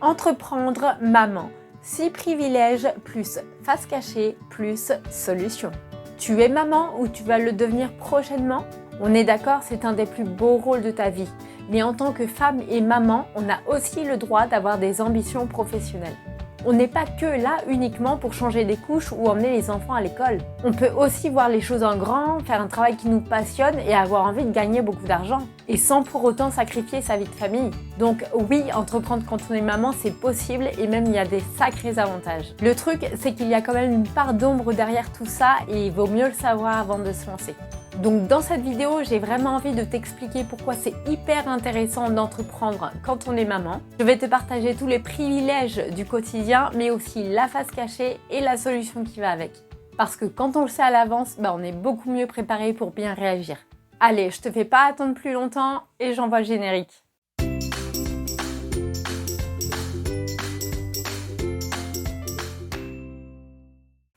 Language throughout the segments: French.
Entreprendre maman, 6 privilèges plus face cachée plus solution. Tu es maman ou tu vas le devenir prochainement? On est d'accord, c'est un des plus beaux rôles de ta vie. Mais en tant que femme et maman, on a aussi le droit d'avoir des ambitions professionnelles. On n'est pas que là uniquement pour changer des couches ou emmener les enfants à l'école. On peut aussi voir les choses en grand, faire un travail qui nous passionne et avoir envie de gagner beaucoup d'argent. Et sans pour autant sacrifier sa vie de famille. Donc oui, entreprendre quand on est maman, c'est possible et même il y a des sacrés avantages. Le truc, c'est qu'il y a quand même une part d'ombre derrière tout ça et il vaut mieux le savoir avant de se lancer. Donc dans cette vidéo, j'ai vraiment envie de t'expliquer pourquoi c'est hyper intéressant d'entreprendre quand on est maman. Je vais te partager tous les privilèges du quotidien, mais aussi la face cachée et la solution qui va avec. Parce que quand on le sait à l'avance, on est beaucoup mieux préparé pour bien réagir. Allez, je te fais pas attendre plus longtemps et j'envoie le générique.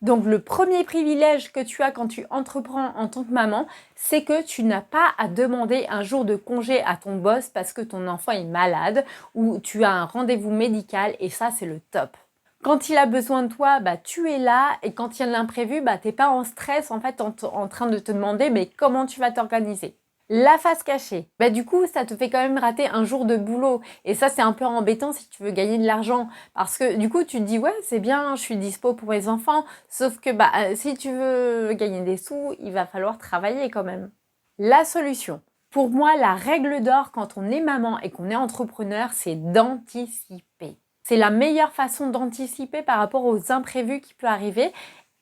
Donc le premier privilège que tu as quand tu entreprends en tant que maman, c'est que tu n'as pas à demander un jour de congé à ton boss parce que ton enfant est malade ou tu as un rendez-vous médical et ça c'est le top. Quand il a besoin de toi, tu es là et quand il y a de l'imprévu, t'es pas en stress en fait en train de te demander comment tu vas t'organiser. La face cachée, du coup ça te fait quand même rater un jour de boulot et ça c'est un peu embêtant si tu veux gagner de l'argent parce que du coup tu te dis ouais c'est bien, je suis dispo pour mes enfants, sauf que si tu veux gagner des sous, il va falloir travailler quand même. La solution, pour moi la règle d'or quand on est maman et qu'on est entrepreneur, c'est d'anticiper. C'est la meilleure façon d'anticiper par rapport aux imprévus qui peuvent arriver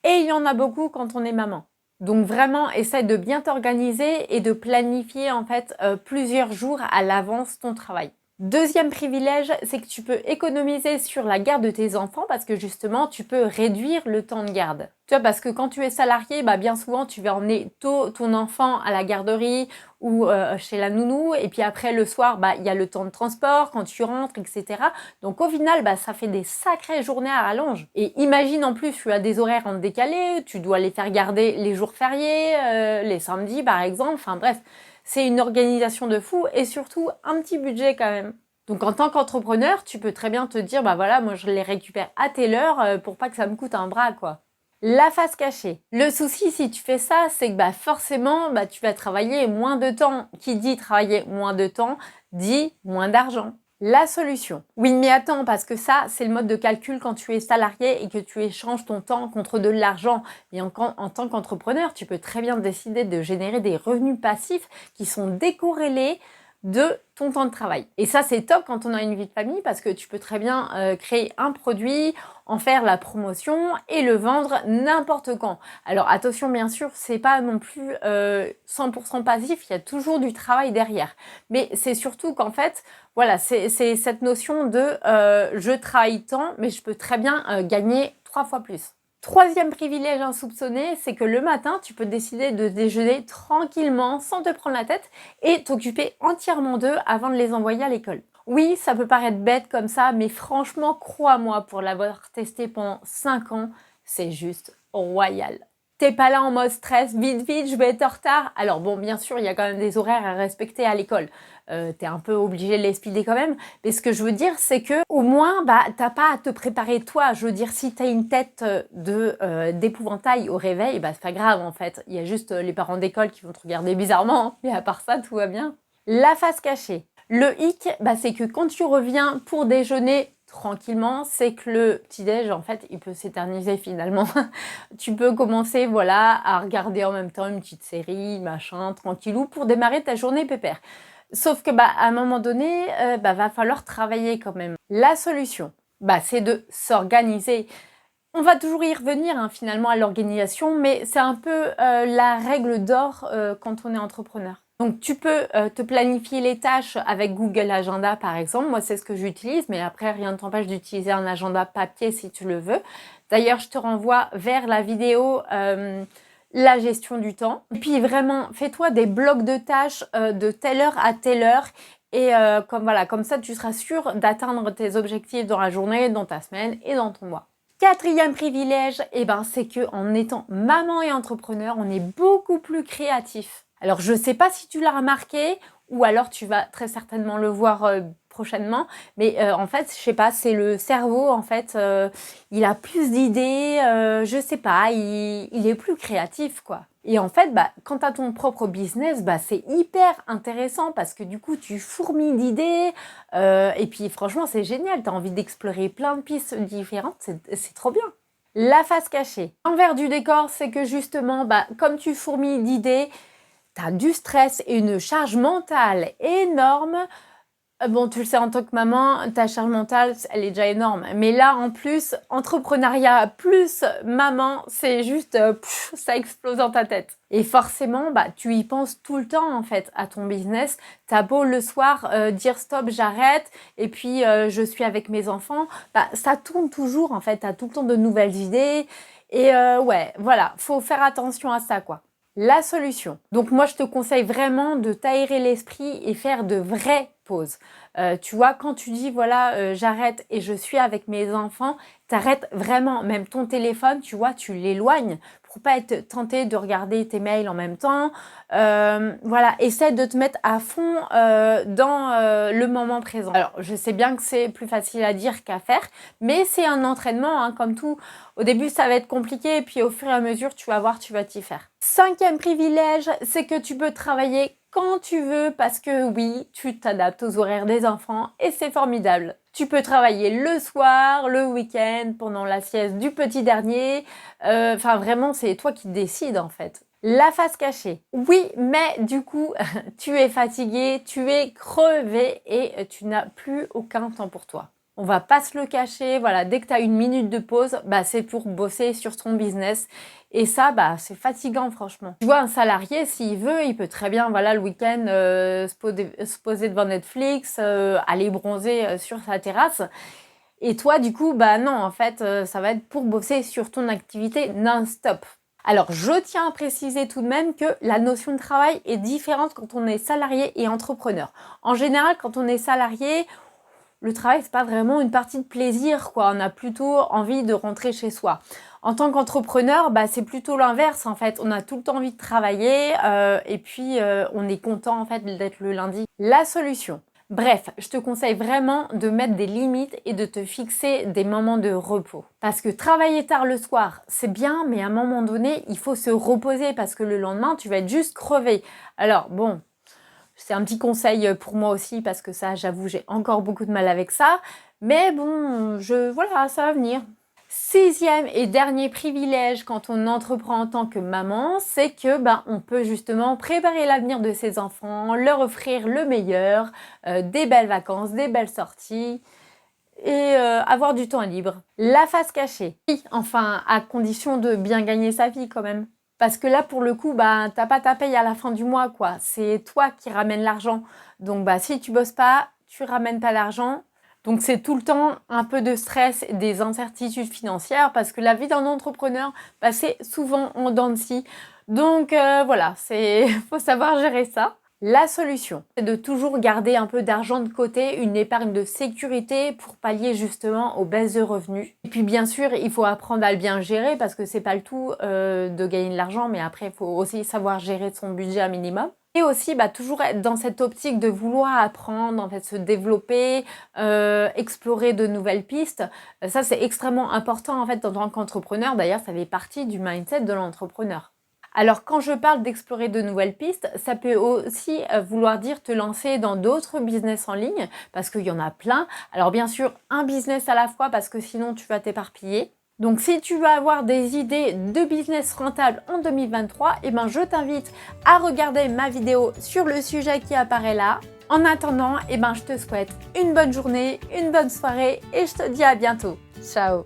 et il y en a beaucoup quand on est maman. Donc vraiment, essaie de bien t'organiser et de planifier en fait plusieurs jours à l'avance ton travail. Deuxième privilège, c'est que tu peux économiser sur la garde de tes enfants parce que justement, tu peux réduire le temps de garde. Tu vois, parce que quand tu es salarié, bien souvent, tu vas emmener tôt ton enfant à la garderie ou chez la nounou et puis après le soir, il y a le temps de transport, quand tu rentres, etc. Donc au final, ça fait des sacrées journées à rallonge. Et imagine en plus, tu as des horaires en décalé, tu dois les faire garder les jours fériés, les samedis par exemple, enfin bref. C'est une organisation de fou et surtout un petit budget quand même. Donc en tant qu'entrepreneur, tu peux très bien te dire, voilà, moi je les récupère à telle heure pour pas que ça me coûte un bras, quoi. La face cachée. Le souci si tu fais ça, c'est que forcément, tu vas travailler moins de temps. Qui dit travailler moins de temps, dit moins d'argent. La solution. Oui, mais attends, parce que ça, c'est le mode de calcul quand tu es salarié et que tu échanges ton temps contre de l'argent. Mais en tant qu'entrepreneur, tu peux très bien décider de générer des revenus passifs qui sont décorrélés de ton temps de travail. Et ça, c'est top quand on a une vie de famille parce que tu peux très bien créer un produit, en faire la promotion et le vendre n'importe quand. Alors attention, bien sûr, c'est pas non plus 100% passif, il y a toujours du travail derrière. Mais c'est surtout qu'en fait, voilà, c'est cette notion de je travaille tant, mais je peux très bien gagner 3 fois plus. Troisième privilège insoupçonné, c'est que le matin, tu peux décider de déjeuner tranquillement, sans te prendre la tête et t'occuper entièrement d'eux avant de les envoyer à l'école. Oui, ça peut paraître bête comme ça, mais franchement, crois-moi, pour l'avoir testé pendant 5 ans, c'est juste royal. T'es pas là en mode stress, vite, je vais être en retard. Alors bon, bien sûr, il y a quand même des horaires à respecter à l'école. T'es un peu obligé de les speeder quand même. Mais ce que je veux dire, c'est que au moins, t'as pas à te préparer toi. Je veux dire, si t'as une tête d'épouvantail au réveil, c'est pas grave en fait. Il y a juste les parents d'école qui vont te regarder bizarrement. Hein. Mais à part ça, tout va bien. La face cachée. Le hic, c'est que quand tu reviens pour déjeuner tranquillement, c'est que le petit-déj, en fait, il peut s'éterniser finalement. Tu peux commencer, à regarder en même temps une petite série, machin, tranquillou, pour démarrer ta journée pépère. Sauf que, à un moment donné, va falloir travailler quand même. La solution, c'est de s'organiser. On va toujours y revenir finalement à l'organisation, mais c'est un peu la règle d'or quand on est entrepreneur. Donc tu peux te planifier les tâches avec Google Agenda par exemple, moi c'est ce que j'utilise, mais après rien ne t'empêche d'utiliser un agenda papier si tu le veux. D'ailleurs je te renvoie vers la vidéo la gestion du temps. Et puis vraiment, fais-toi des blocs de tâches de telle heure à telle heure. Et comme ça tu seras sûr d'atteindre tes objectifs dans la journée, dans ta semaine et dans ton mois. Quatrième privilège, c'est qu'en étant maman et entrepreneur, on est beaucoup plus créatif. Alors, je ne sais pas si tu l'as remarqué ou alors tu vas très certainement le voir prochainement. Mais en fait, je sais pas, c'est le cerveau, en fait, il a plus d'idées, je sais pas, il est plus créatif, quoi. Et en fait, quand tu as ton propre business, c'est hyper intéressant parce que du coup, tu fourmilles d'idées. Et puis, franchement, c'est génial. Tu as envie d'explorer plein de pistes différentes. C'est trop bien. La face cachée. L'envers du décor, c'est que justement, comme tu fourmilles d'idées, tu as du stress et une charge mentale énorme. Bon, tu le sais, en tant que maman, ta charge mentale, elle est déjà énorme. Mais là, en plus, entrepreneuriat plus maman, c'est juste, ça explose dans ta tête. Et forcément, tu y penses tout le temps, en fait, à ton business. T'as beau le soir dire stop, j'arrête, et puis je suis avec mes enfants. Ça tourne toujours, en fait. T'as tout le temps de nouvelles idées. Et ouais, voilà, faut faire attention à ça, quoi. La solution. Donc moi, je te conseille vraiment de t'aérer l'esprit et faire de vraies pauses. Tu vois, quand tu dis, voilà, j'arrête et je suis avec mes enfants, t'arrêtes vraiment, même ton téléphone, tu vois, tu l'éloignes pour pas être tenté de regarder tes mails en même temps. Voilà, essaie de te mettre à fond dans le moment présent. Alors, je sais bien que c'est plus facile à dire qu'à faire, mais c'est un entraînement, hein, comme tout. Au début, ça va être compliqué, et puis au fur et à mesure, tu vas voir, tu vas t'y faire. 5e privilège, c'est que tu peux travailler quand tu veux parce que oui, tu t'adaptes aux horaires des enfants et c'est formidable. Tu peux travailler le soir, le week-end, pendant la sieste du petit dernier. Enfin, vraiment, c'est toi qui décides en fait. La face cachée. Oui, mais du coup, tu es fatigué, tu es crevé et tu n'as plus aucun temps pour toi. On va pas se le cacher, voilà, dès que tu as une minute de pause, c'est pour bosser sur ton business. Et ça, c'est fatigant, franchement. Tu vois, un salarié, s'il veut, il peut très bien, voilà, le week-end, se poser devant Netflix, aller bronzer sur sa terrasse. Et toi, du coup, non, en fait, ça va être pour bosser sur ton activité non-stop. Alors, je tiens à préciser tout de même que la notion de travail est différente quand on est salarié et entrepreneur. En général, quand on est salarié, le travail, c'est pas vraiment une partie de plaisir, quoi. On a plutôt envie de rentrer chez soi. En tant qu'entrepreneur, c'est plutôt l'inverse, en fait. On a tout le temps envie de travailler et puis on est content, en fait, d'être le lundi. La solution. Bref, je te conseille vraiment de mettre des limites et de te fixer des moments de repos. Parce que travailler tard le soir, c'est bien, mais à un moment donné, il faut se reposer parce que le lendemain, tu vas être juste crevé. Alors, bon, c'est un petit conseil pour moi aussi parce que ça, j'avoue, j'ai encore beaucoup de mal avec ça. Mais bon, voilà, ça va venir. 6e et dernier privilège quand on entreprend en tant que maman, c'est que on peut justement préparer l'avenir de ses enfants, leur offrir le meilleur, des belles vacances, des belles sorties et avoir du temps libre. La face cachée. Oui, enfin, à condition de bien gagner sa vie quand même. Parce que là, pour le coup, t'as pas ta paye à la fin du mois, quoi. C'est toi qui ramènes l'argent. Donc, si tu bosses pas, tu ramènes pas l'argent. Donc, c'est tout le temps un peu de stress et des incertitudes financières parce que la vie d'un entrepreneur, c'est souvent en dents de scie. Donc, voilà, faut savoir gérer ça. La solution, c'est de toujours garder un peu d'argent de côté, une épargne de sécurité pour pallier justement aux baisses de revenus. Et puis bien sûr, il faut apprendre à le bien gérer parce que c'est pas le tout de gagner de l'argent, mais après, il faut aussi savoir gérer son budget un minimum. Et aussi, toujours être dans cette optique de vouloir apprendre, en fait, se développer, explorer de nouvelles pistes. Ça, c'est extrêmement important, en fait, en tant qu'entrepreneur. D'ailleurs, ça fait partie du mindset de l'entrepreneur. Alors, quand je parle d'explorer de nouvelles pistes, ça peut aussi vouloir dire te lancer dans d'autres business en ligne, parce qu'il y en a plein. Alors, bien sûr, un business à la fois, parce que sinon, tu vas t'éparpiller. Donc, si tu veux avoir des idées de business rentable en 2023, je t'invite à regarder ma vidéo sur le sujet qui apparaît là. En attendant, je te souhaite une bonne journée, une bonne soirée et je te dis à bientôt. Ciao!